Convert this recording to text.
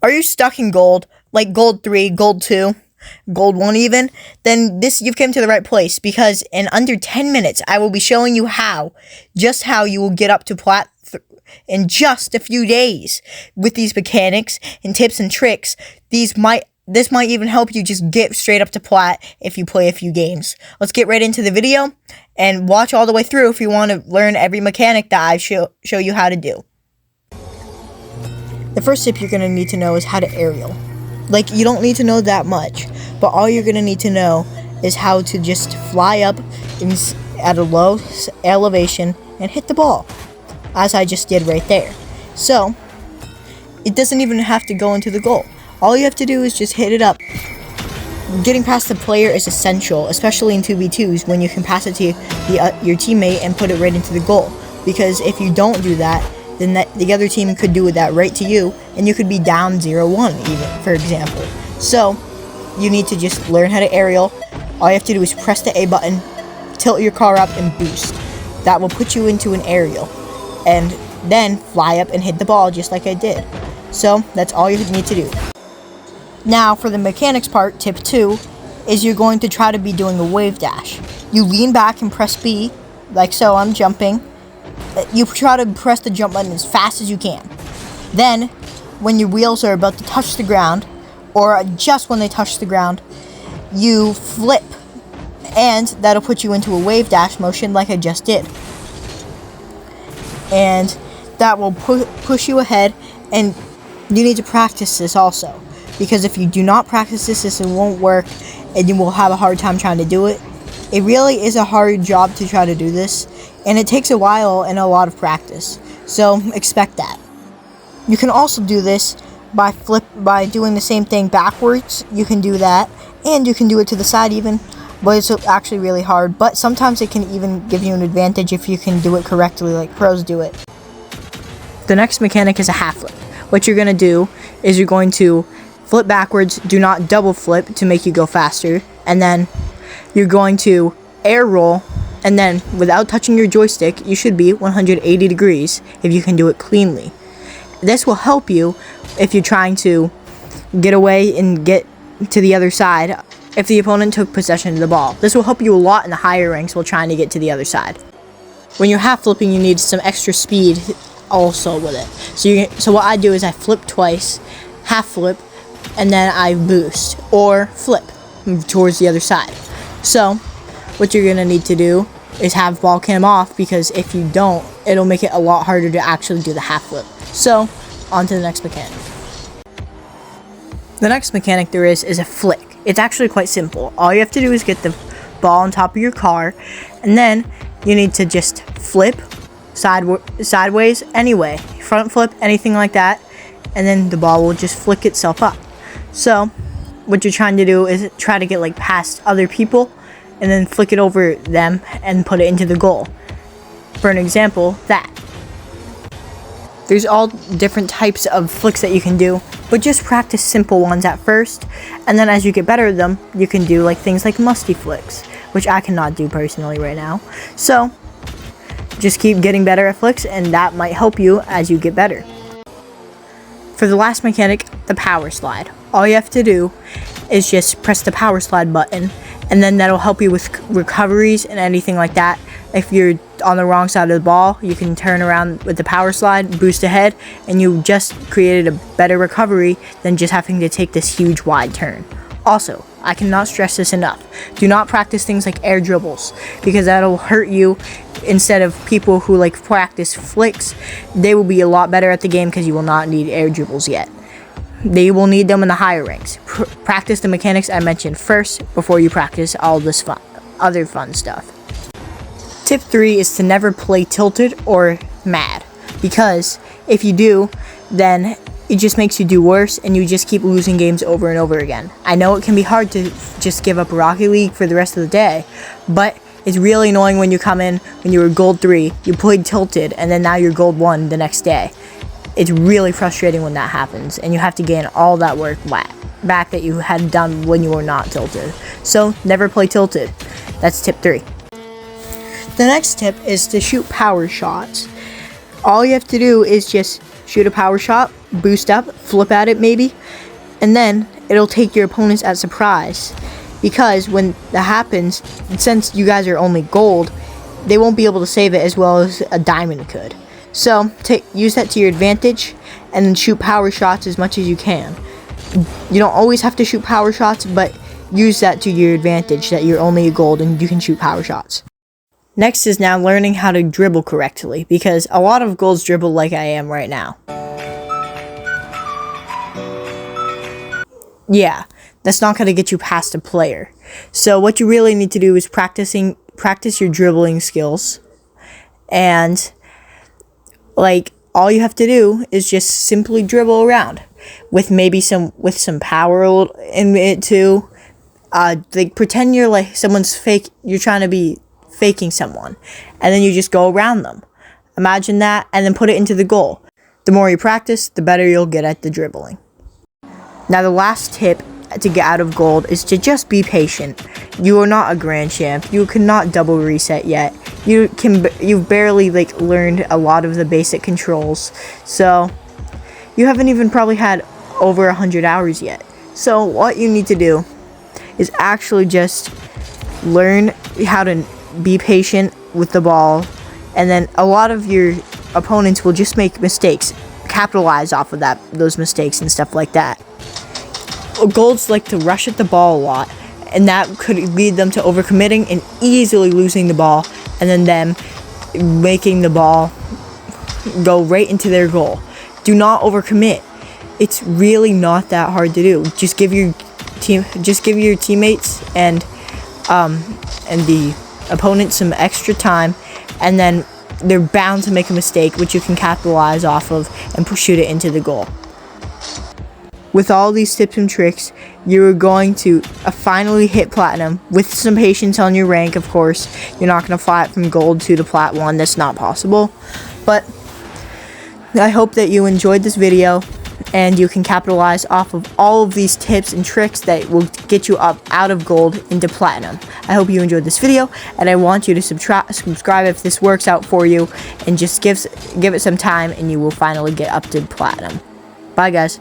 Are you stuck in gold, like gold 3, gold 2, gold 1 even? Then you've come to the right place, because in under 10 minutes, I will be showing you just how you will get up to plat in just a few days. With these mechanics and tips and tricks, this might even help you just get straight up to plat if you play a few games. Let's get right into the video and watch all the way through if you want to learn every mechanic that I show you how to do. The first tip you're going to need to know is how to aerial. Like, you don't need to know that much, but all you're going to need to know is how to just fly up at a low elevation and hit the ball, as I just did right there. So, it doesn't even have to go into the goal. All you have to do is just hit it up. Getting past the player is essential, especially in 2v2s, when you can pass it to your teammate and put it right into the goal. Because if you don't do that, then the other team could do that right to you, and you could be down 0-1 even, for example. So, you need to just learn how to aerial. All you have to do is press the A button, tilt your car up, and boost. That will put you into an aerial, and then fly up and hit the ball just like I did. So, that's all you need to do. Now, for the mechanics part, tip 2, is you're going to try to be doing a wave dash. You lean back and press B, like so. I'm jumping. You try to press the jump button as fast as you can. Then, when your wheels are about to touch the ground, or just when they touch the ground, you flip, and that'll put you into a wave dash motion like I just did. And that will push you ahead, and you need to practice this also, because if you do not practice this, it won't work, and you will have a hard time trying to do it. It really is a hard job to try to do this, and it takes a while and a lot of practice, so expect that. You can also do this by doing the same thing backwards. You can do that, and you can do it to the side even, but it's actually really hard. But sometimes it can even give you an advantage if you can do it correctly, like pros do it. The next mechanic is a half flip. What you're going to do is you're going to flip backwards, do not double flip to make you go faster, and then you're going to air roll, and then without touching your joystick, you should be 180 degrees if you can do it cleanly. This will help you if you're trying to get away and get to the other side if the opponent took possession of the ball. This will help you a lot in the higher ranks while trying to get to the other side. When you're half flipping, you need some extra speed also with it. So what I do is I flip twice, half flip, and then I boost or flip towards the other side. So what you're going to need to do is have ball cam off, because if you don't, it'll make it a lot harder to actually do the half flip. So, on to the next mechanic. The next mechanic there is a flick. It's actually quite simple. All you have to do is get the ball on top of your car, and then you need to just flip sideways anyway. Front flip, anything like that, and then the ball will just flick itself up. So, what you're trying to do is try to get past other people, and then flick it over them and put it into the goal. For an example, that. There's all different types of flicks that you can do, but just practice simple ones at first, and then as you get better at them, you can do things like musty flicks, which I cannot do personally right now. So, just keep getting better at flicks, and that might help you as you get better. For the last mechanic, the power slide. All you have to do is just press the power slide button, and then that'll help you with recoveries and anything like that. If you're on the wrong side of the ball, you can turn around with the power slide, boost ahead, and you just created a better recovery than just having to take this huge wide turn. Also, I cannot stress this enough. Do not practice things like air dribbles, because that'll hurt you. Instead of people who practice flicks, they will be a lot better at the game because you will not need air dribbles yet. They will need them in the higher ranks. Practice the mechanics I mentioned first before you practice all this other fun stuff. Tip 3 is to never play tilted or mad, because if you do, then it just makes you do worse and you just keep losing games over and over again. I know it can be hard to just give up Rocket League for the rest of the day, but it's really annoying when you come in when you were gold 3, you played tilted, and then now you're gold 1 the next day. It's really frustrating when that happens, and you have to gain all that work back that you had done when you were not tilted. So, never play tilted. That's tip 3. The next tip is to shoot power shots. All you have to do is just shoot a power shot, boost up, flip at it maybe, and then it'll take your opponents at surprise. Because when that happens, since you guys are only gold, they won't be able to save it as well as a diamond could. So use that to your advantage, and then shoot power shots as much as you can. You don't always have to shoot power shots, but use that to your advantage, that you're only a gold and you can shoot power shots. Next is now learning how to dribble correctly, because a lot of golds dribble like I am right now. Yeah, that's not going to get you past a player. So what you really need to do is practice your dribbling skills, and like all you have to do is just simply dribble around with maybe some power in it too. Like pretend you're like you're trying to be faking someone, and then you just go around them. Imagine that, and then put it into the goal. The more you practice, the better you'll get at the dribbling. Now the last tip to get out of gold is to just be patient. You are not a grand champ. You cannot double reset yet. You've barely learned a lot of the basic controls. So you haven't even probably had over 100 hours yet. So what you need to do is actually just learn how to be patient with the ball, and then a lot of your opponents will just make mistakes. Capitalize off of those mistakes and stuff like that. Golds like to rush at the ball a lot, and that could lead them to overcommitting and easily losing the ball, and then them making the ball go right into their goal. Do not overcommit. It's really not that hard to do. Just give your teammates and the opponent some extra time, and then they're bound to make a mistake, which you can capitalize off of and shoot it into the goal. With all these tips and tricks, you're going to finally hit platinum with some patience on your rank. Of course, you're not going to fly it from gold to the plat 1. That's not possible. But I hope that you enjoyed this video, and you can capitalize off of all of these tips and tricks that will get you up out of gold into platinum. I hope you enjoyed this video, and I want you to subscribe if this works out for you, and just give it some time, and you will finally get up to platinum. Bye, guys.